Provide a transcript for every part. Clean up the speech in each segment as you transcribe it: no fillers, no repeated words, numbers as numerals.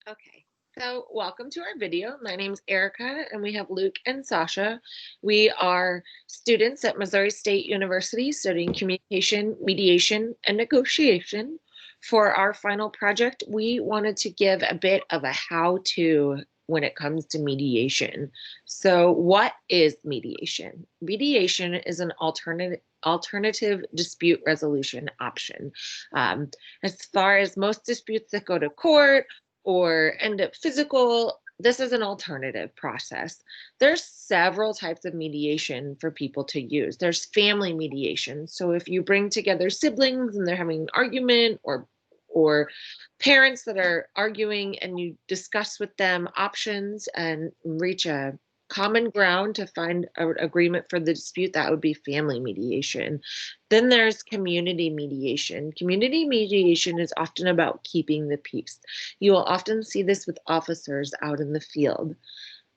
Okay, so welcome to our video. My name's Erica and we have Luke and Sasha. We are students at Missouri State University studying communication, mediation, and negotiation. For our final project, we wanted to give a bit of a how-to when it comes to mediation. So what is mediation? Mediation is an alternative dispute resolution option. As far as most disputes that go to court or end up physical, this is an alternative process. There's several types of mediation for people to use. There's family mediation. So if you bring together siblings and they're having an argument, or parents that are arguing and you discuss with them options and reach a common ground to find an agreement for the dispute, that would be family mediation. Then there's community mediation. Community mediation is often about keeping the peace. You will often see this with officers out in the field.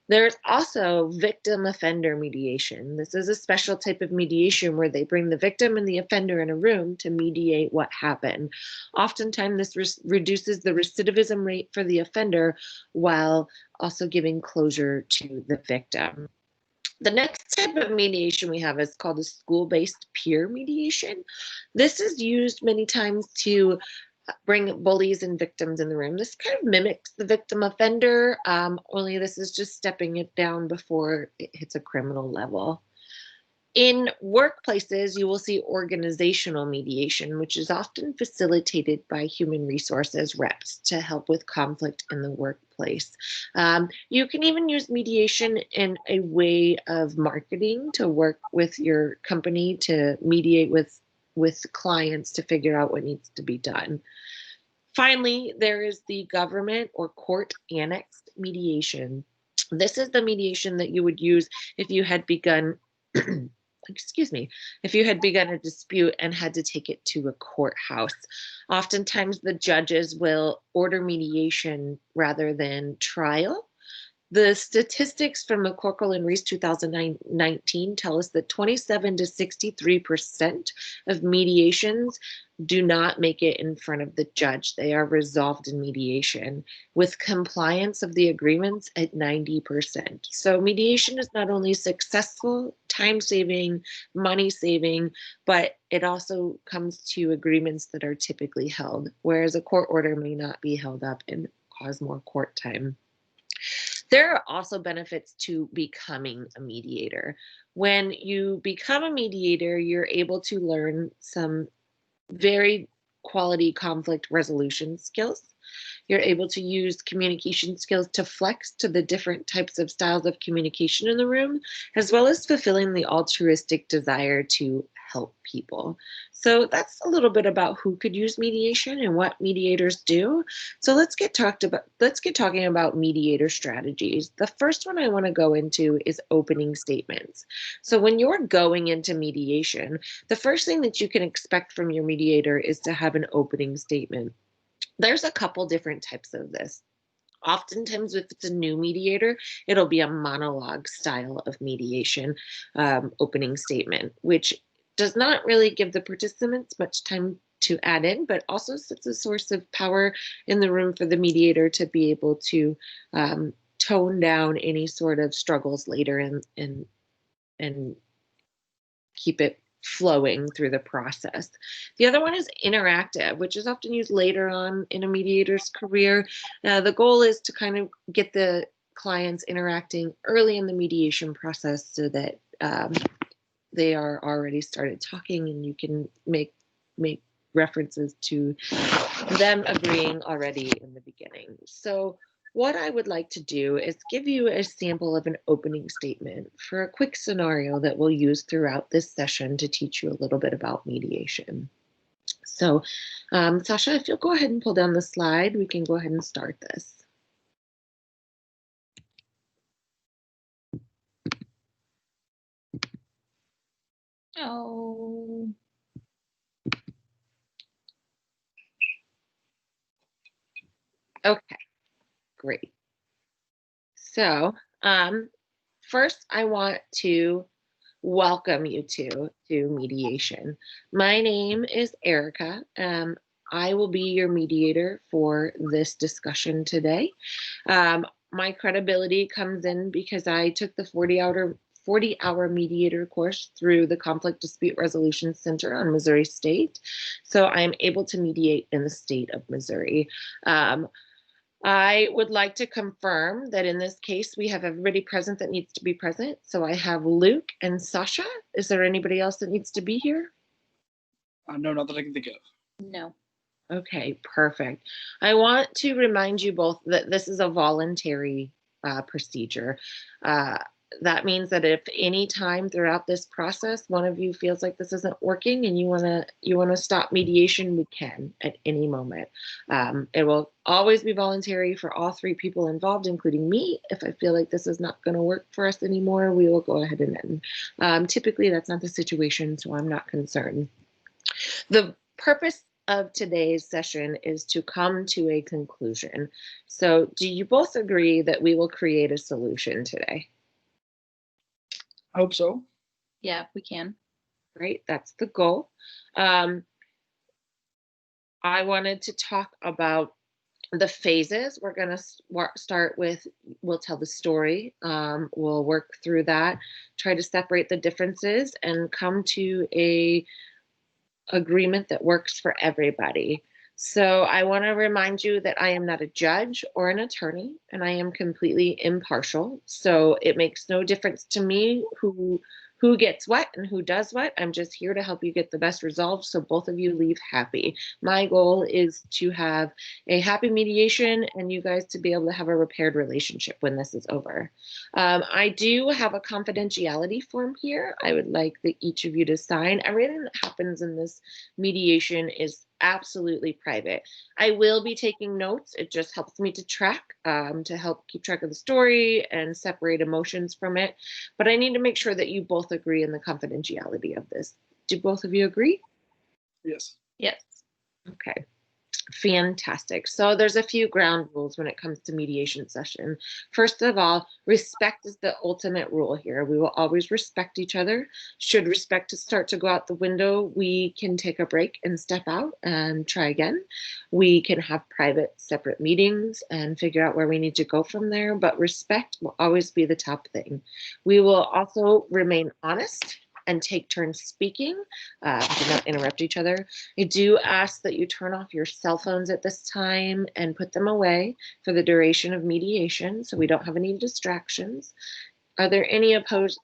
There's also victim offender mediation. This is a special type of mediation where they bring the victim and the offender in a room to mediate what happened. Oftentimes, this reduces the recidivism rate for the offender while also giving closure to the victim. The next type of mediation we have is called a school-based peer mediation. This is used many times to bring bullies and victims in the room. This kind of mimics the victim offender, only this is just stepping it down before it hits a criminal level. In workplaces, you will see organizational mediation, which is often facilitated by human resources reps to help with conflict in the workplace. You can even use mediation in a way of marketing to work with your company to mediate with clients to figure out what needs to be done. Finally, there is the government or court annexed mediation. This is the mediation that you would use if you had begun excuse me, if you had begun a dispute and had to take it to a courthouse. Oftentimes the judges will order mediation rather than trial. The statistics from McCorkle and Reese 2019 tell us that 27 to 63% of mediations do not make it in front of the judge. They are resolved in mediation with compliance of the agreements at 90%. So mediation is not only successful, time-saving, money-saving, but it also comes to agreements that are typically held, whereas a court order may not be held up and cause more court time. There are also benefits to becoming a mediator. When you become a mediator, you're able to learn some very quality conflict resolution skills. You're able to use communication skills to flex to the different types of styles of communication in the room, as well as fulfilling the altruistic desire to help people. So that's a little bit about who could use mediation and what mediators do. So let's get talking about mediator strategies. The first one I want to go into is opening statements. So when you're going into mediation, the first thing that you can expect from your mediator is to have an opening statement. There's a couple different types of this. Oftentimes, if it's a new mediator, it'll be a monologue style of mediation opening statement, which does not really give the participants much time to add in, but also sets a source of power in the room for the mediator to be able to tone down any sort of struggles later and keep it flowing through the process. The other one is interactive, which is often used later on in a mediator's career. The goal is to kind of get the clients interacting early in the mediation process so that they are already started talking and you can make references to them agreeing already in the beginning. So what I would like to do is give you a sample of an opening statement for a quick scenario that we'll use throughout this session to teach you a little bit about mediation. So, Sasha, if you'll go ahead and pull down the slide, we can go ahead and start this. Oh. Okay, great. So, first I want to welcome you to mediation. My name is Erica. I will be your mediator for this discussion today. My credibility comes in because I took the 40-hour mediator course through the Conflict Dispute Resolution Center on Missouri State. So I am able to mediate in the state of Missouri. I would like to confirm that in this case, we have everybody present that needs to be present. So I have Luke and Sasha. Is there anybody else that needs to be here? No, not that I can think of. No. Okay, perfect. I want to remind you both that this is a voluntary procedure. That means that if any time throughout this process one of you feels like this isn't working and you want to stop mediation, we can at any moment. It will always be voluntary for all three people involved, including me. If I feel like this is not going to work for us anymore, we will go ahead and end. Typically, that's not the situation, so I'm not concerned. The purpose of today's session is to come to a conclusion. So do you both agree that we will create a solution today? I hope so. Yeah, we can. Right, that's the goal. I wanted to talk about the phases. We're going to start with, we'll tell the story. We'll work through that, try to separate the differences and come to a agreement that works for everybody. So I want to remind you that I am not a judge or an attorney, and I am completely impartial. So it makes no difference to me who gets what and who does what. I'm just here to help you get the best results so both of you leave happy. My goal is to have a happy mediation and you guys to be able to have a repaired relationship when this is over. I do have a confidentiality form here. I would like each of you to sign. Everything that happens in this mediation is absolutely private. I will be taking notes. It just helps me to track, to help keep track of the story and separate emotions from it. But I need to make sure that you both agree in the confidentiality of this. Do both of you agree? Yes. Yes. Okay. Fantastic. So there's a few ground rules when it comes to mediation session. First of all, respect is the ultimate rule here. We will always respect each other. Should respect start to go out the window, we can take a break and step out and try again. We can have private separate meetings and figure out where we need to go from there, but respect will always be the top thing. We will also remain honest and take turns speaking, do not interrupt each other. I do ask that you turn off your cell phones at this time and put them away for the duration of mediation so we don't have any distractions. Are there any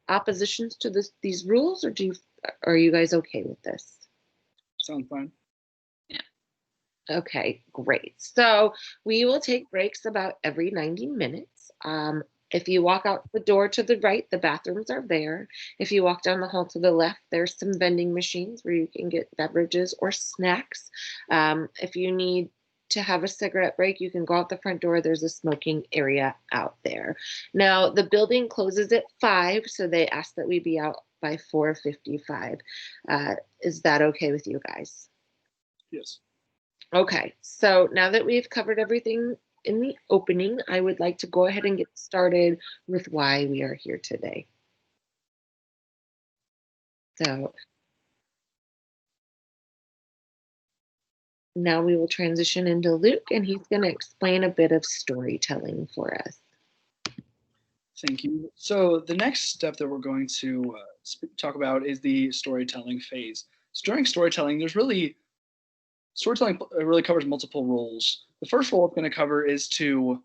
oppositions to these rules, or are you guys okay with this? Sounds fine. Yeah. Okay, great. So we will take breaks about every 90 minutes. If you walk out the door to the right, the bathrooms are there. If you walk down the hall to the left, there's some vending machines where you can get beverages or snacks. If you need to have a cigarette break, you can go out the front door. There's a smoking area out there. Now, the building closes at 5, so they ask that we be out by 4:55. Is that okay with you guys? Yes. Okay, so now that we've covered everything in the opening, I would like to go ahead and get started with why we are here today. So now we will transition into Luke, and he's going to explain a bit of storytelling for us. Thank you. So the next step that we're going to talk about is the storytelling phase. So during storytelling, storytelling really covers multiple roles. The first role it's going to cover is to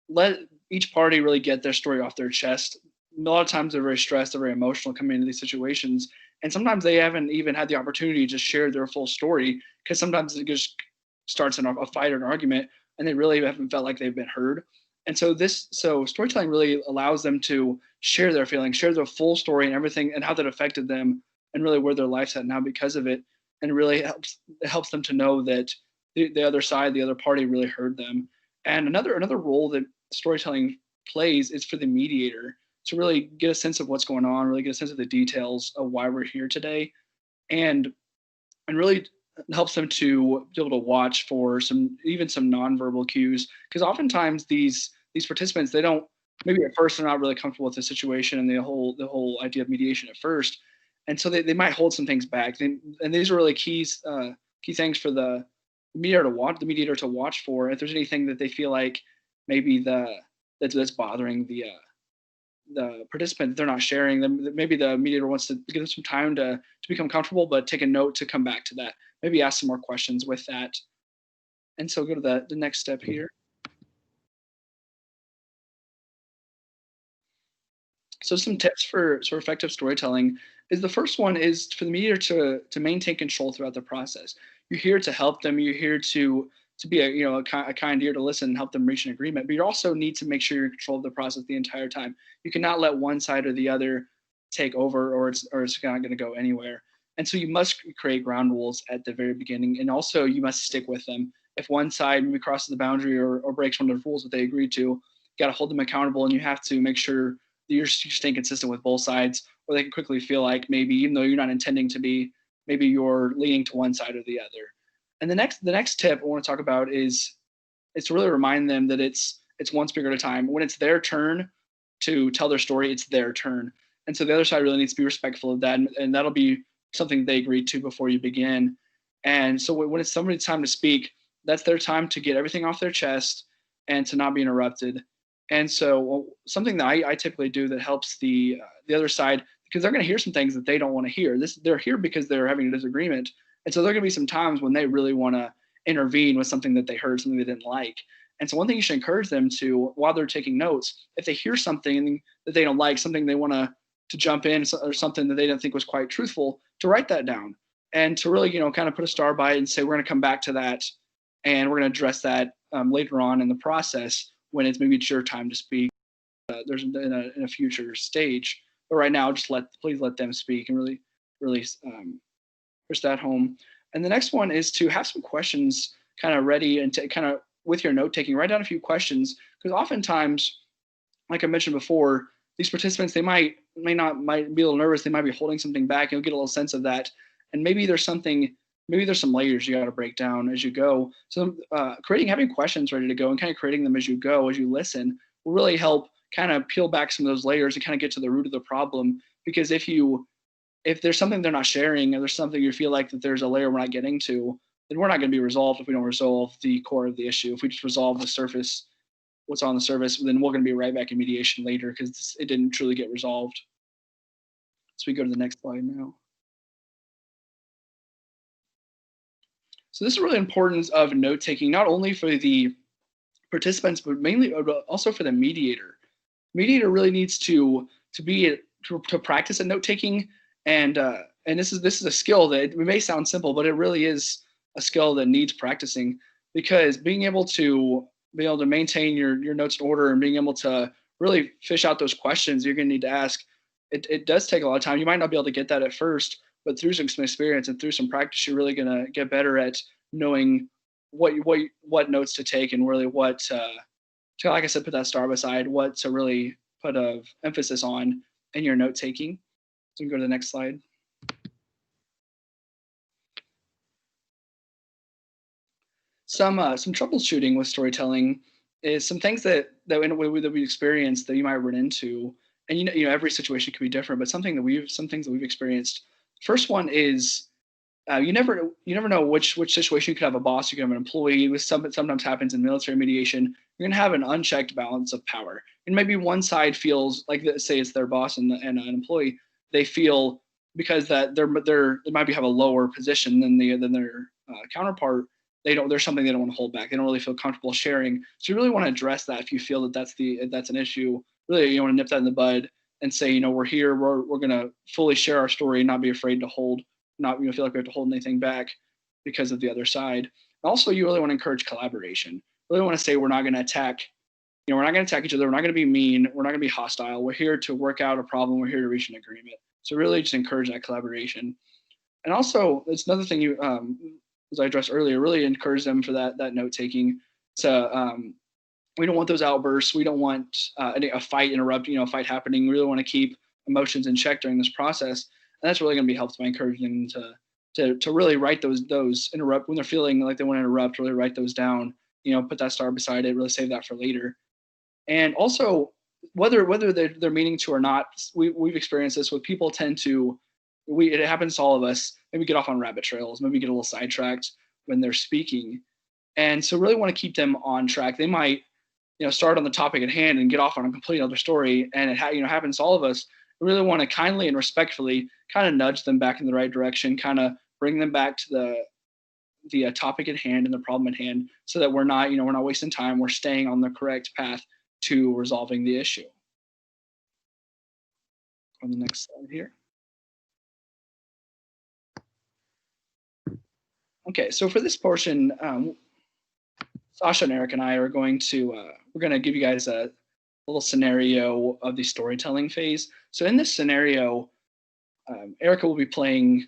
let each party really get their story off their chest. A lot of times they're very stressed, they're very emotional coming into these situations, and sometimes they haven't even had the opportunity to share their full story because sometimes it just starts in a fight or an argument, and they really haven't felt like they've been heard. And so storytelling really allows them to share their feelings, share their full story and everything, and how that affected them, and really where their life's at now because of it. And really helps them to know that the other side, the other party, really heard them. And another role that storytelling plays is for the mediator to really get a sense of what's going on, really get a sense of the details of why we're here today, and really helps them to be able to watch for some nonverbal cues, because oftentimes these participants, they don't, maybe at first they're not really comfortable with the situation and the whole idea of mediation at first, and so they might hold some things back. And these are really key things for the mediator to watch for if there's anything that they feel like maybe that's bothering the participant they're not sharing them. Maybe the mediator wants to give them some time to become comfortable, but take a note to come back to that. Maybe ask some more questions with that. And so go to the next step here. So some tips for effective storytelling is the first one is for the mediator to maintain control throughout the process. You're here to help them. You're here to be a kind ear to listen and help them reach an agreement. But you also need to make sure you're in control of the process the entire time. You cannot let one side or the other take over, or it's not going to go anywhere. And so you must create ground rules at the very beginning, and also you must stick with them. If one side maybe crosses the boundary or breaks one of the rules that they agreed to, you got to hold them accountable, and you have to make sure you're staying consistent with both sides, or they can quickly feel like maybe even though you're not intending to be, maybe you're leaning to one side or the other. And the next tip I want to talk about is to really remind them that it's one speaker at a time. When it's their turn to tell their story, it's their turn. And so the other side really needs to be respectful of that, and that'll be something they agreed to before you begin. And so when it's somebody's time to speak, that's their time to get everything off their chest and to not be interrupted. And so something that I typically do that helps the other side, because they're going to hear some things that they don't want to hear. They're here because they're having a disagreement. And so there are going to be some times when they really want to intervene with something that they heard, something they didn't like. And so one thing you should encourage them to, while they're taking notes, if they hear something that they don't like, something they want to jump in, or something that they didn't think was quite truthful, to write that down and to really, kind of put a star by it and say, we're going to come back to that and we're going to address that later on in the process when it's your time to speak. There's in a future stage, but right now, just please let them speak and really push that home. And the next one is to have some questions kind of ready and to kind of with your note taking, write down a few questions, because oftentimes, like I mentioned before, these participants may be a little nervous. They might be holding something back. You'll get a little sense of that, and maybe there's some layers you got to break down as you go. So having questions ready to go and kind of creating them as you go, as you listen, will really help kind of peel back some of those layers and kind of get to the root of the problem. Because if there's something they're not sharing, or there's something you feel like that there's a layer we're not getting to, then we're not going to be resolved if we don't resolve the core of the issue. If we just resolve the surface, what's on the surface, then we're going to be right back in mediation later because it didn't truly get resolved. So we go to the next slide now. So this is really importance of note taking, not only for the participants, but mainly also for the mediator. Mediator really needs to practice at note taking, and this is a skill that it may sound simple, but it really is a skill that needs practicing, because being able to maintain your notes in order and being able to really fish out those questions you're going to need to ask, it does take a lot of time. You might not be able to get that at first, but through some experience and through some practice, you're really going to get better at knowing what notes to take and really what to, like I said, put that star beside, what to really put of emphasis on in your note taking. So we can go to the next slide. Some troubleshooting with storytelling is some things that we experience that you might run into, and every situation could be different, but some things that we've experienced. First one is you never know which situation. You could have a boss, you could have an employee. With sometimes happens in military mediation. You're going to have an unchecked balance of power, and maybe one side feels like, say it's their boss and an employee, they feel because that they might have a lower position than their counterpart. There's something they don't want to hold back. They don't really feel comfortable sharing. So you really want to address that if you feel that that's an issue. Really, you want to nip that in the bud and say, we're here. We're going to fully share our story and not be afraid to not feel like we have to hold anything back because of the other side. Also, you really want to encourage collaboration. Really want to say we're not going to attack. We're not going to attack each other. We're not going to be mean. We're not going to be hostile. We're here to work out a problem. We're here to reach an agreement. So really just encourage that collaboration. And also, it's another thing as I addressed earlier, really encourage them for that note taking. So we don't want those outbursts. We don't want a fight a fight happening. We really want to keep emotions in check during this process. And that's really going to be helped by encouraging them to really write those interrupt when they're feeling like they want to interrupt. Really write those down. Put that star beside it. Really save that for later. And also, whether they're meaning to or not, we've experienced this with people tend to. It happens to all of us. Maybe get off on rabbit trails. Maybe get a little sidetracked. when they're speaking. And so really want to keep them on track. They might, start on the topic at hand and get off on a complete other story. And it happens to all of us. We really want to kindly and respectfully kind of nudge them back in the right direction, kind of bring them back to the topic at hand and the problem at hand, so that we're not wasting time. We're staying on the correct path to resolving the issue. On the next slide here. Okay, so for this portion, Sasha and Eric and I are going to give you guys a little scenario of the storytelling phase. So in this scenario, Erica will be playing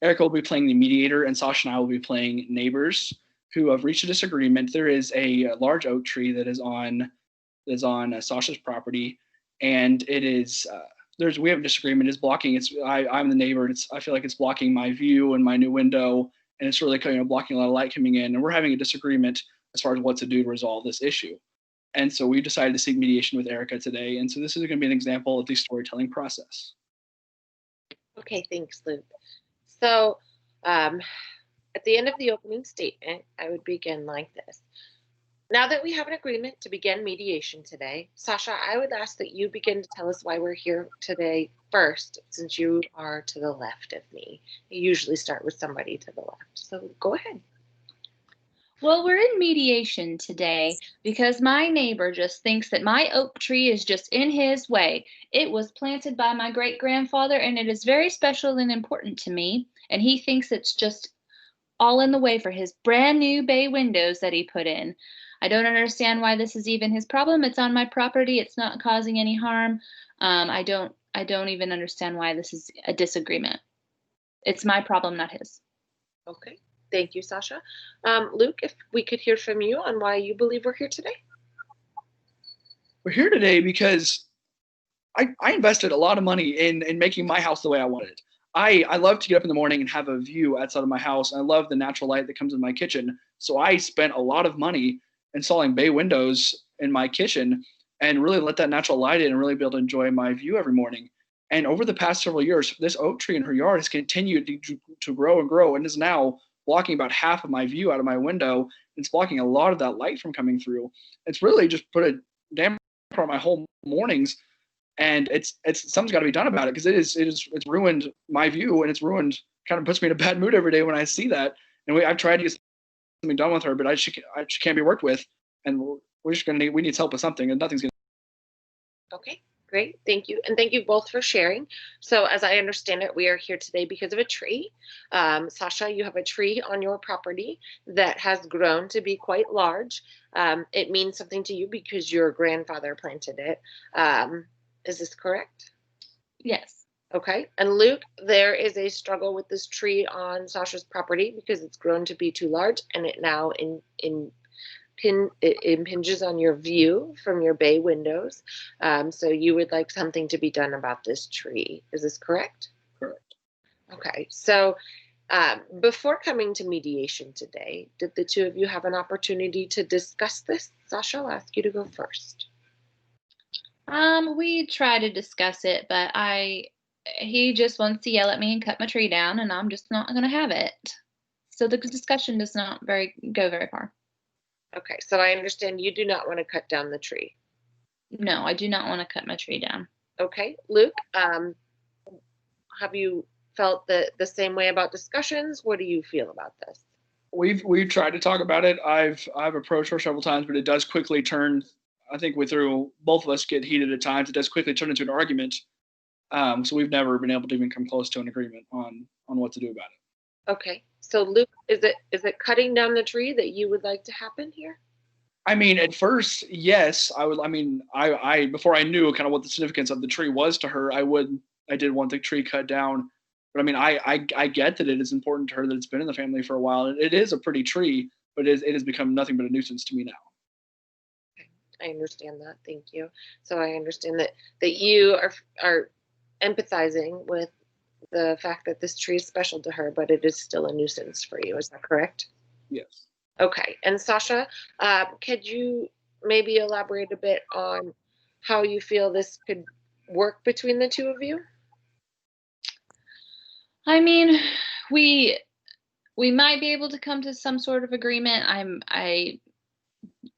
the mediator, and Sasha and I will be playing neighbors who have reached a disagreement. There is a large oak tree that is on Sasha's property, and it is we have a disagreement. It's blocking. I'm the neighbor. And I feel like it's blocking my view and my new window, and it's really blocking a lot of light coming in. And we're having a disagreement as far as what to do to resolve this issue. And so we decided to seek mediation with Erica today. And so this is going to be an example of the storytelling process. Okay, thanks, Luke. So at the end of the opening statement, I would begin like this. Now that we have an agreement to begin mediation today, Sasha, I would ask that you begin to tell us why we're here today first, since you are to the left of me. You usually start with somebody to the left. So go ahead. Well, we're in mediation today because my neighbor just thinks that my oak tree is just in his way. It was planted by my great-grandfather, and it is very special and important to me. And he thinks it's just all in the way for his brand new bay windows that he put in. I don't understand why this is even his problem. It's on my property. It's not causing any harm. I don't even understand why this is a disagreement. It's my problem, not his. Okay. Thank you, Sasha. Luke, if we could hear from you on why you believe we're here today. We're here today because I invested a lot of money in making my house the way I wanted it. I love to get up in the morning and have a view outside of my house. I love the natural light that comes in my kitchen. So I spent a lot of money installing bay windows in my kitchen and really let that natural light in and really be able to enjoy my view every morning. And over the past several years, this oak tree in her yard has continued to grow and grow and is now blocking about half of my view out of my window. It's blocking a lot of that light from coming through. It's really just put a damper on my whole mornings. And it's something's got to be done about it, because it's ruined my view, and it's ruined, kind of puts me in a bad mood every day when I see that. And I've tried to get something done with her, but she can't be worked with, and we need help with something, and nothing's gonna. Okay, great, thank you, and thank you both for sharing. So as I understand it, we are here today because of a tree. Sasha, you have a tree on your property that has grown to be quite large. It means something to you because your grandfather planted it. Is this correct? Yes. Okay. And Luke, there is a struggle with this tree on Sasha's property because it's grown to be too large, and it now it impinges on your view from your bay windows. So you would like something to be done about this tree. Is this correct? Correct. Okay. So before coming to mediation today, did the two of you have an opportunity to discuss this? Sasha, I'll ask you to go first. We try to discuss it, but he just wants to yell at me and cut my tree down, and I'm just not going to have it. So the discussion does not go very far. Okay, so I understand you do not want to cut down the tree. No, I do not want to cut my tree down. Okay, Luke, have you felt the same way about discussions? What do you feel about this? We've tried to talk about it. I've approached her several times, but it does quickly turn. I think both of us get heated at times. It does quickly turn into an argument. So we've never been able to even come close to an agreement on what to do about it. Okay, so Luke, is it cutting down the tree that you would like to happen here? I mean, at first, yes, I would. I mean, I before I knew kind of what the significance of the tree was to her, I did want the tree cut down. But I mean, I get that it is important to her that it's been in the family for a while. It is a pretty tree, but it has become nothing but a nuisance to me now. I understand that. Thank you. So I understand that you are empathizing with the fact that this tree is special to her, but it is still a nuisance for you. Is that correct? Yes. Okay. And Sasha, could you maybe elaborate a bit on how you feel this could work between the two of you? I mean, we we might be able to come to some sort of agreement.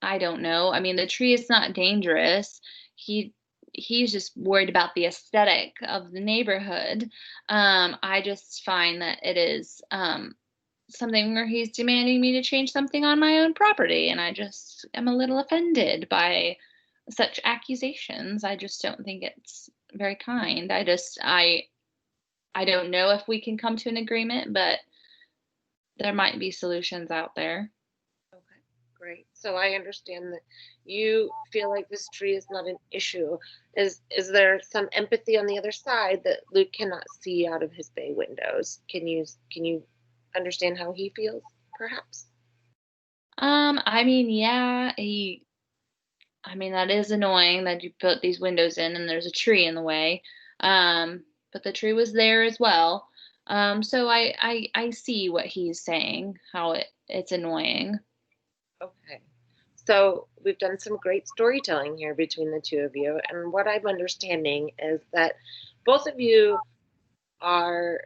I don't know. I mean, the tree is not dangerous. He he's just worried about the aesthetic of the neighborhood. I just find that it is something where he's demanding me to change something on my own property, and I just am a little offended by such accusations. I just don't think it's very kind. I don't know if we can come to an agreement, but there might be solutions out there. Okay, great. So I understand that you feel like this tree is not an issue. Is there some empathy on the other side that Luke cannot see out of his bay windows? Can you understand how he feels, perhaps? I mean, yeah, I mean, that is annoying that you put these windows in and there's a tree in the way. But the tree was there as well. So I see what he's saying, how it's annoying. Okay. So we've done some great storytelling here between the two of you, and what I'm understanding is that both of you are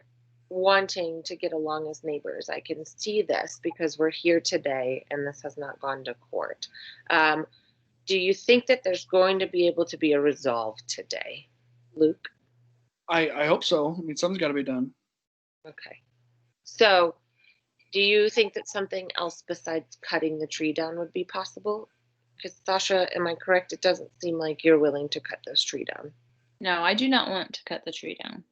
wanting to get along as neighbors. I can see this because we're here today and this has not gone to court. Um, do you think that there's going to be able to be a resolve today, Luke? I hope so. I mean, something's got to be done. Okay. So, do you think that something else besides cutting the tree down would be possible? Because, Sasha, am I correct? It doesn't seem like you're willing to cut this tree down. No, I do not want to cut the tree down.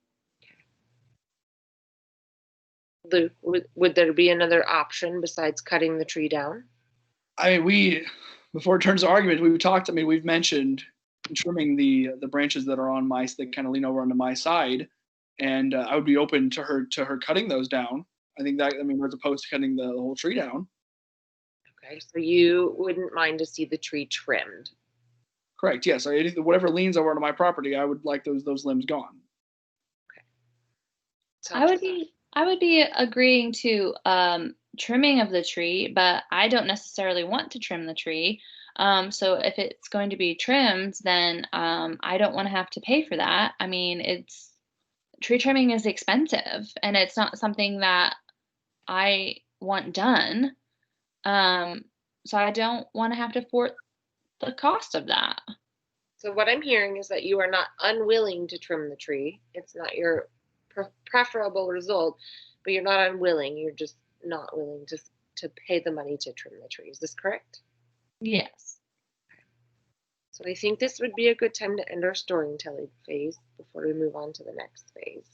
Luke, would there be another option besides cutting the tree down? I mean, before it turns to argument, we've talked. I mean, we've mentioned trimming the branches that are on my that kind of lean over onto my side, and I would be open to her cutting those down. I think that, I mean, as opposed to cutting the whole tree down. Okay, so you wouldn't mind to see the tree trimmed. Correct. Yes. Whatever leans over onto my property, I would like those limbs gone. Okay. I would be agreeing to trimming of the tree, but I don't necessarily want to trim the tree. So if it's going to be trimmed, then I don't want to have to pay for that. I mean, it's tree trimming is expensive, and it's not something that I want done. So I don't want to have to support the cost of that. So what I'm hearing is that you are not unwilling to trim the tree. It's not your preferable result, but you're not unwilling. You're just not willing to pay the money to trim the tree. Is this correct? Yes. So I think this would be a good time to end our storytelling phase before we move on to the next phase.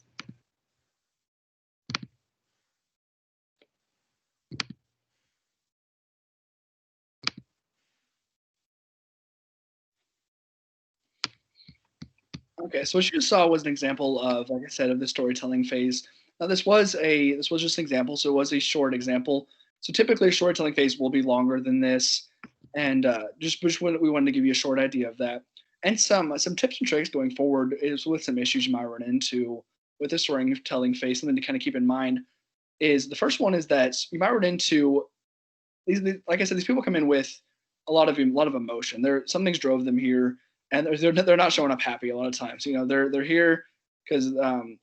Okay, so what you just saw was an example of, like I said, of the storytelling phase. Now, this was just an example, so it was a short example. So typically, a storytelling phase will be longer than this, and just we wanted to give you a short idea of that, and some tips and tricks going forward is with some issues you might run into with the storytelling phase. Something to kind of keep in mind is the first one is that you might run into these, like I said, these people come in with a lot of emotion. Some things drove them here, and they're not showing up happy a lot of times. You know, they're here because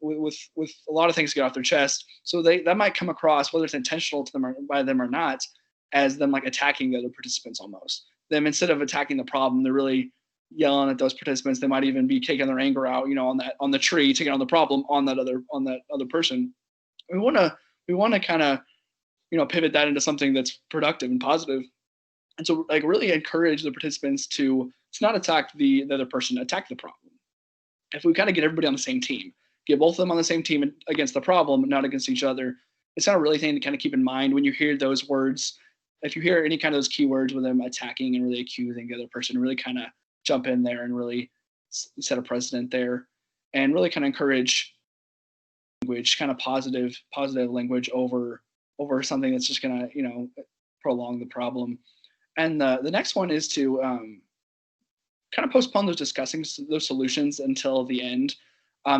with a lot of things to get off their chest. So that might come across, whether it's intentional to them or by them or not, as them like attacking the other participants almost. Them, instead of attacking the problem, they're really yelling at those participants. They might even be taking their anger out, you know, on the tree, taking on the problem on that other person. We want to kind of, you know, pivot that into something that's productive and positive. And so, like, really encourage the participants to not attack the other person, attack the problem. If we kind of get everybody on the same team, get both of them on the same team against the problem, not against each other, it's not a really thing to kind of keep in mind when you hear those words. If you hear any kind of those keywords with them attacking and really accusing the other person, really kind of jump in there and really set a precedent there, and really kind of encourage language, kind of positive language over something that's just gonna, you know, prolong the problem. And the next one is to kind of postpone discussing those solutions until the end.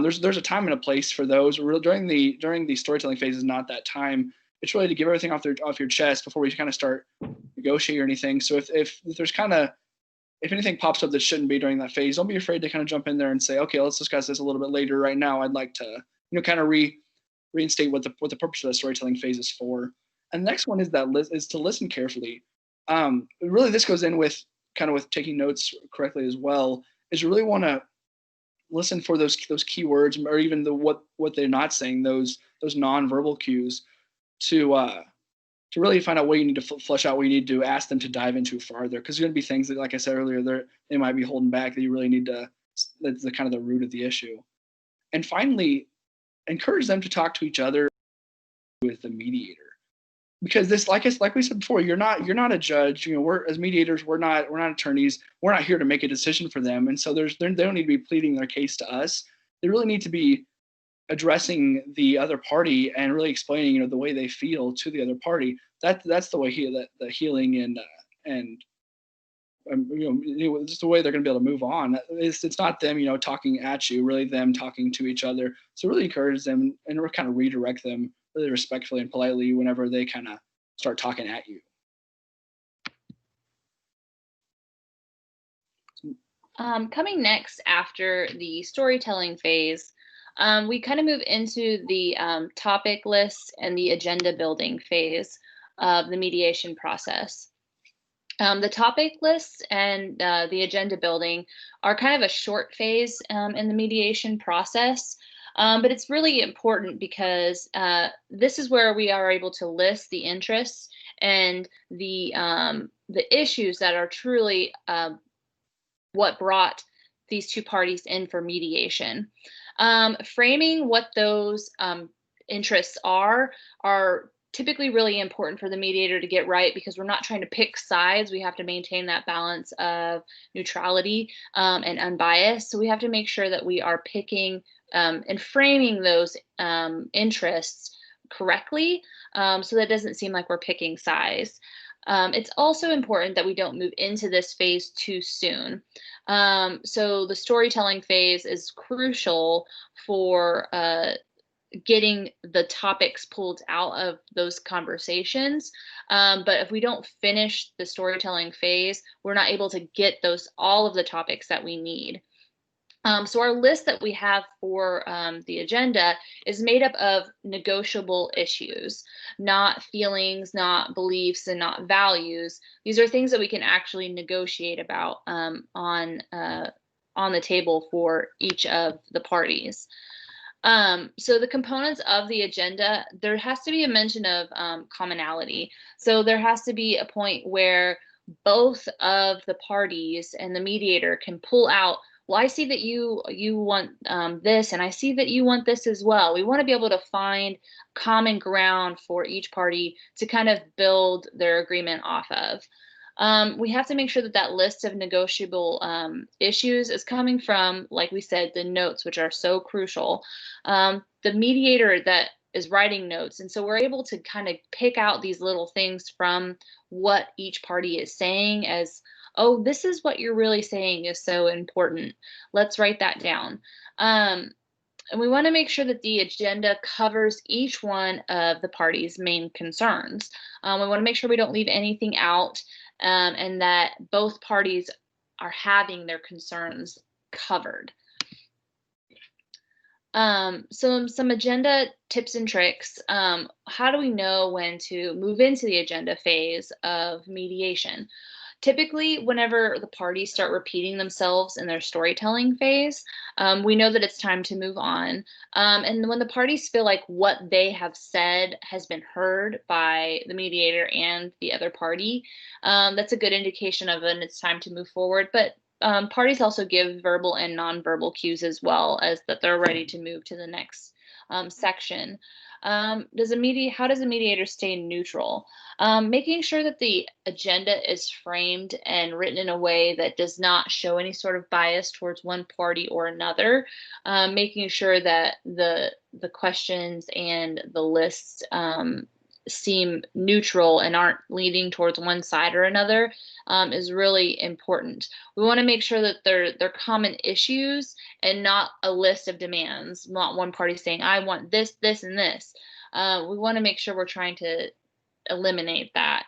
There's a time and a place for those. During the storytelling phase is not that time. It's really to get everything off your chest before we kind of start negotiating or anything. So if there's if anything pops up that shouldn't be during that phase, don't be afraid to kind of jump in there and say, okay, let's discuss this a little bit later. Right now, I'd like to, you know, kind of reinstate what the purpose of the storytelling phase is for. And the next one is is to listen carefully. Really, this goes in with kind of with taking notes correctly as well. Is you really want to listen for those keywords, or even what they're not saying, those nonverbal cues, to really find out what you need to flesh out, what you need to ask them to dive into farther. Because there's going to be things that, like I said earlier, they might be holding back that you really need to. That's the kind of the root of the issue. And finally, encourage them to talk to each other with the mediator, because this, like we said before, you're not a judge. We're, as mediators, we're not attorneys. We're not here to make a decision for them. And so they don't need to be pleading their case to us. They really need to be addressing the other party and really explaining, the way they feel to the other party. That's the way the healing and just the way they're going to be able to move on. It's not them, talking at you, really them talking to each other. So really encourage them and kind of redirect them really respectfully and politely whenever they kind of start talking at you. Coming next after the storytelling phase, we kind of move into the topic lists and the agenda building phase of the mediation process. The topic lists and the agenda building are kind of a short phase in the mediation process, but it's really important because this is where we are able to list the interests and the issues that are truly what brought these two parties in for mediation. Framing what those interests are typically really important for the mediator to get right, because we're not trying to pick sides. We have to maintain that balance of neutrality and unbiased. So we have to make sure that we are picking and framing those interests correctly, so that it doesn't seem like we're picking sides. It's also important that we don't move into this phase too soon. So the storytelling phase is crucial for getting the topics pulled out of those conversations. But if we don't finish the storytelling phase, we're not able to get all of the topics that we need. So our list that we have for the agenda is made up of negotiable issues, not feelings, not beliefs, and not values. These are things that we can actually negotiate about on the table for each of the parties. So the components of the agenda, there has to be a mention of commonality. So there has to be a point where both of the parties and the mediator can pull out, well, I see that you want this, and I see that you want this as well. We want to be able to find common ground for each party to kind of build their agreement off of. We have to make sure that that list of negotiable issues is coming from, like we said, the notes, which are so crucial. The mediator that is writing notes. And so we're able to kind of pick out these little things from what each party is saying as, oh, this is what you're really saying is so important. Let's write that down. And we want to make sure that the agenda covers each one of the parties' main concerns. We want to make sure we don't leave anything out, and that both parties are having their concerns covered. So some agenda tips and tricks. How do we know when to move into the agenda phase of mediation? Typically, whenever the parties start repeating themselves in their storytelling phase, we know that it's time to move on. And when the parties feel like what they have said has been heard by the mediator and the other party, that's a good indication of when it's time to move forward. But parties also give verbal and nonverbal cues as well, as that they're ready to move to the next section. How does a mediator stay neutral? Making sure that the agenda is framed and written in a way that does not show any sort of bias towards one party or another. Making sure that the questions and the lists seem neutral and aren't leaning towards one side or another is really important. We want to make sure that they're common issues and not a list of demands, not one party saying, I want this, this, and this. We want to make sure we're trying to eliminate that.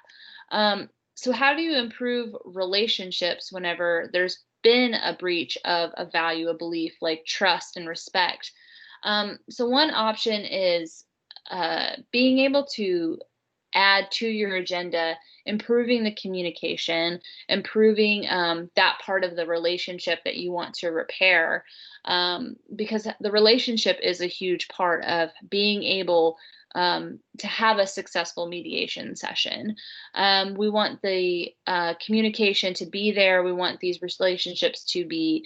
So how do you improve relationships whenever there's been a breach of a value, a belief like trust and respect? So one option is being able to add to your agenda, improving the communication, improving that part of the relationship that you want to repair, because the relationship is a huge part of being able to have a successful mediation session. We want the communication to be there. We want these relationships to be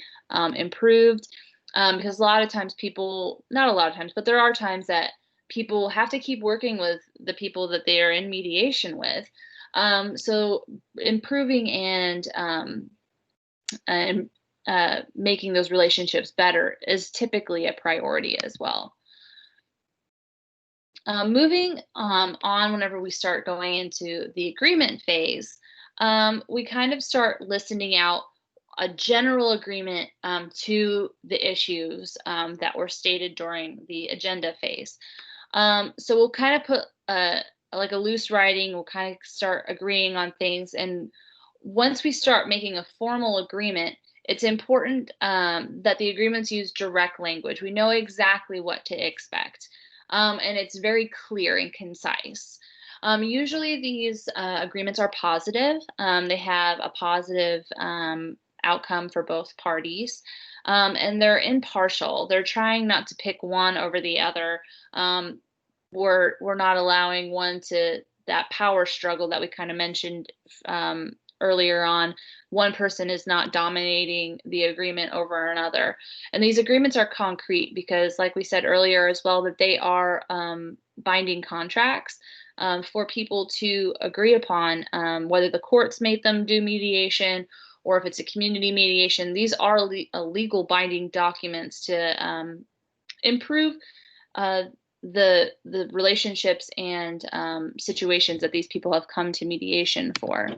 improved, because a lot of times people, not a lot of times, but there are times that people have to keep working with the people that they are in mediation with. So improving and making those relationships better is typically a priority as well. Moving on, whenever we start going into the agreement phase, we kind of start listening out a general agreement to the issues that were stated during the agenda phase. So we'll kind of put like a loose writing, we'll kind of start agreeing on things. And once we start making a formal agreement, it's important that the agreements use direct language. We know exactly what to expect. And it's very clear and concise. Usually these agreements are positive. They have a positive outcome for both parties. And they're impartial. They're trying not to pick one over the other. We're not allowing that power struggle that we kind of mentioned earlier on. One person is not dominating the agreement over another. And these agreements are concrete because, like we said earlier as well, that they are binding contracts for people to agree upon, whether the courts made them do mediation or if it's a community mediation. These are legal binding documents to improve the relationships and situations that these people have come to mediation for.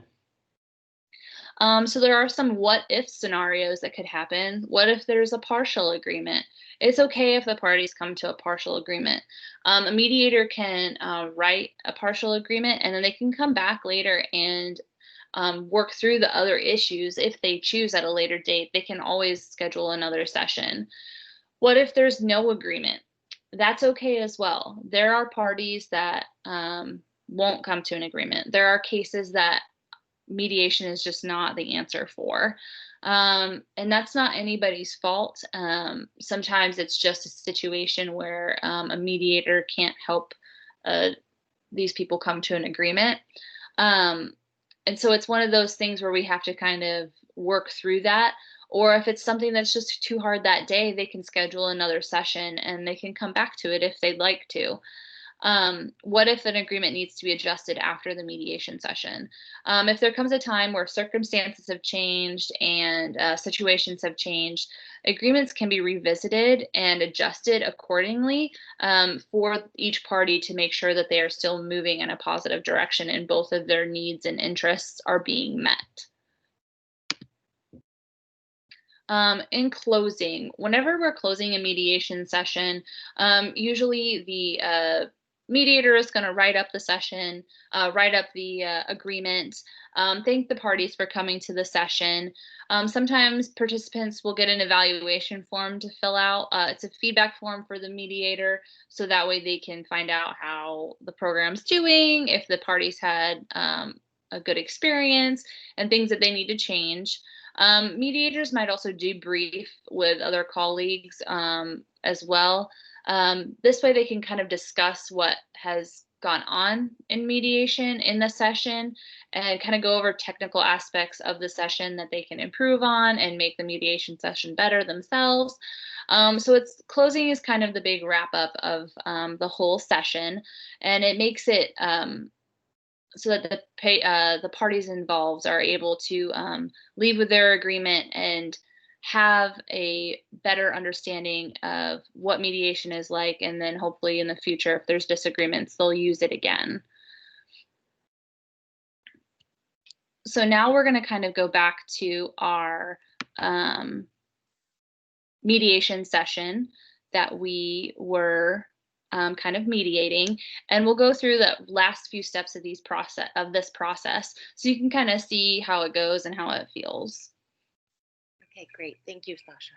So there are some what if scenarios that could happen. What if there's a partial agreement? It's okay if the parties come to a partial agreement. A mediator can write a partial agreement, and then they can come back later and work through the other issues. If they choose at a later date, they can always schedule another session. What if there's no agreement? That's okay as well. There are parties that won't come to an agreement. There are cases that mediation is just not the answer for. And that's not anybody's fault. Sometimes it's just a situation where a mediator can't help these people come to an agreement. And so it's one of those things where we have to kind of work through that. Or if it's something that's just too hard that day, they can schedule another session and they can come back to it if they'd like to. What if an agreement needs to be adjusted after the mediation session? If there comes a time where circumstances have changed and situations have changed, agreements can be revisited and adjusted accordingly for each party to make sure that they are still moving in a positive direction and both of their needs and interests are being met. In closing, whenever we're closing a mediation session, usually the mediator is going to write up the session, write up the agreement, thank the parties for coming to the session. Sometimes participants will get an evaluation form to fill out. It's a feedback form for the mediator, so that way they can find out how the program's doing, if the parties had a good experience, and things that they need to change. Mediators might also debrief with other colleagues as well. This way they can kind of discuss what has gone on in mediation in the session and kind of go over technical aspects of the session that they can improve on and make the mediation session better themselves. So closing is kind of the big wrap up of the whole session, and it makes it so that the parties involved are able to leave with their agreement and have a better understanding of what mediation is like, and then hopefully in the future, if there's disagreements, they'll use it again. So now we're going to kind of go back to our mediation session that we were kind of mediating, and we'll go through the last few steps of this process so you can kind of see how it goes and how it feels. Okay, great. Thank you, Sasha.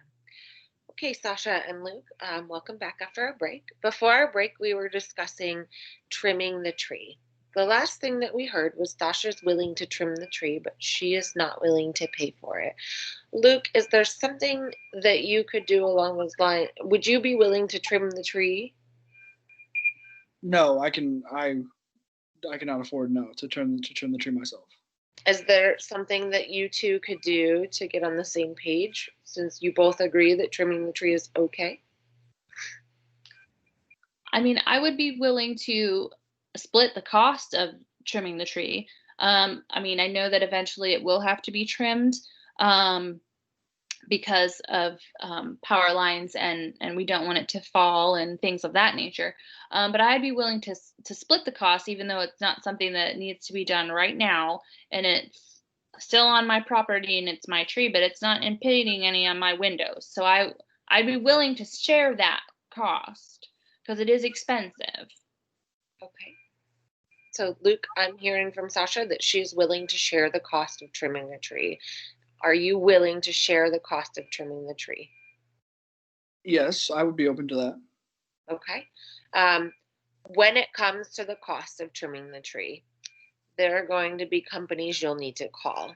Okay, Sasha and Luke, welcome back after our break. Before our break, we were discussing trimming the tree. The last thing that we heard was Sasha's willing to trim the tree, but she is not willing to pay for it. Luke, is there something that you could do along those lines? Would you be willing to trim the tree? No, I cannot afford to trim the tree myself. Is there something that you two could do to get on the same page since you both agree that trimming the tree is okay? I mean, I would be willing to split the cost of trimming the tree. I mean, I know that eventually it will have to be trimmed um, because of power lines, and we don't want it to fall and things of that nature. But I'd be willing to split the cost, even though it's not something that needs to be done right now, and it's still on my property and it's my tree, but it's not impeding any on my windows. So I'd be willing to share that cost because it is expensive. Okay. So, Luke, I'm hearing from Sasha that she's willing to share the cost of trimming the tree. Are you willing to share the cost of trimming the tree? Yes, I would be open to that. Okay. When it comes to the cost of trimming the tree, there are going to be companies you'll need to call.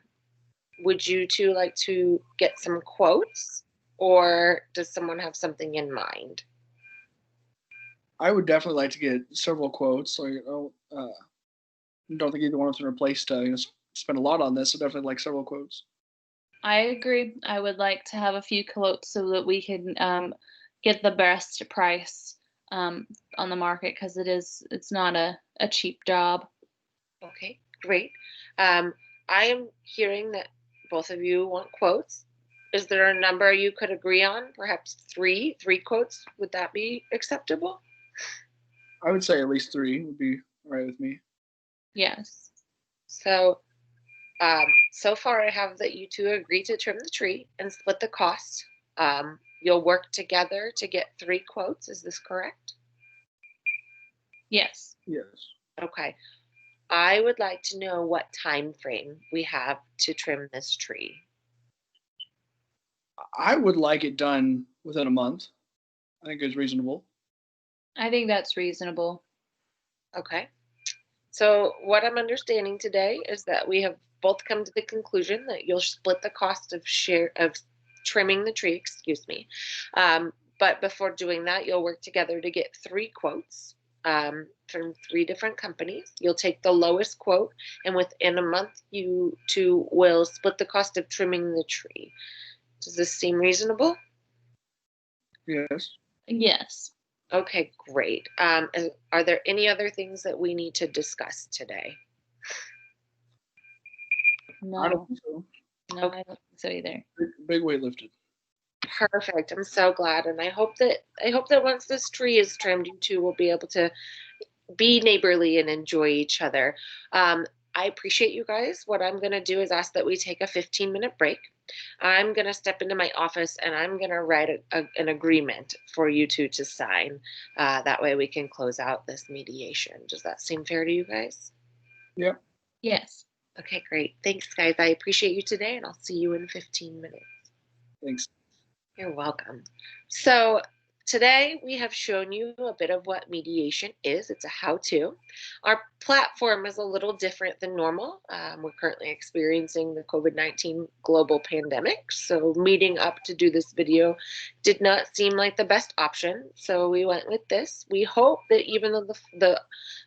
Would you two like to get some quotes, or does someone have something in mind? I would definitely like to get several quotes. So, don't think either one of them are placed to spend a lot on this. So definitely like several quotes. I agree. I would like to have a few quotes so that we can get the best price on the market because it's not a cheap job. Okay, great. I am hearing that both of you want quotes. Is there a number you could agree on? Perhaps three quotes. Would that be acceptable? I would say at least 3 would be all right with me. Yes. So, so far I have that you two agree to trim the tree and split the cost. You'll work together to get 3 quotes. Is this correct? Yes. Yes. Okay. I would like to know what time frame we have to trim this tree. I would like it done within a month. I think it's reasonable. I think that's reasonable. Okay. So what I'm understanding today is that we have both come to the conclusion that you'll split the cost of trimming the tree, excuse me. But before doing that, you'll work together to get 3 quotes from 3 different companies. You'll take the lowest quote, and within a month, you two will split the cost of trimming the tree. Does this seem reasonable? Yes. Yes. Okay, great. And are there any other things that we need to discuss today? I don't No. think so. No, I don't think so either. Big weight lifted. Perfect. I'm so glad, and I hope that once this tree is trimmed, you two will be able to be neighborly and enjoy each other. I appreciate you guys. What I'm going to do is ask that we take a 15-minute break. I'm going to step into my office and I'm going to write an agreement for you two to sign. That way we can close out this mediation. Does that seem fair to you guys? Yep. Yes. Okay, great. Thanks, guys. I appreciate you today, and I'll see you in 15 minutes. Thanks. You're welcome. So today we have shown you a bit of what mediation is. It's a how-to. Our platform is a little different than normal. We're currently experiencing the COVID-19 global pandemic, so meeting up to do this video did not seem like the best option, so we went with this. We hope that even though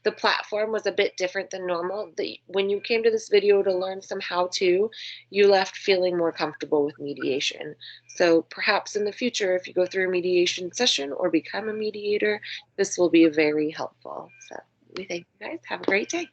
the platform was a bit different than normal, that when you came to this video to learn some how-to, you left feeling more comfortable with mediation. So perhaps in the future, if you go through a mediation session or become a mediator, this will be very helpful. So we thank you guys. Have a great day.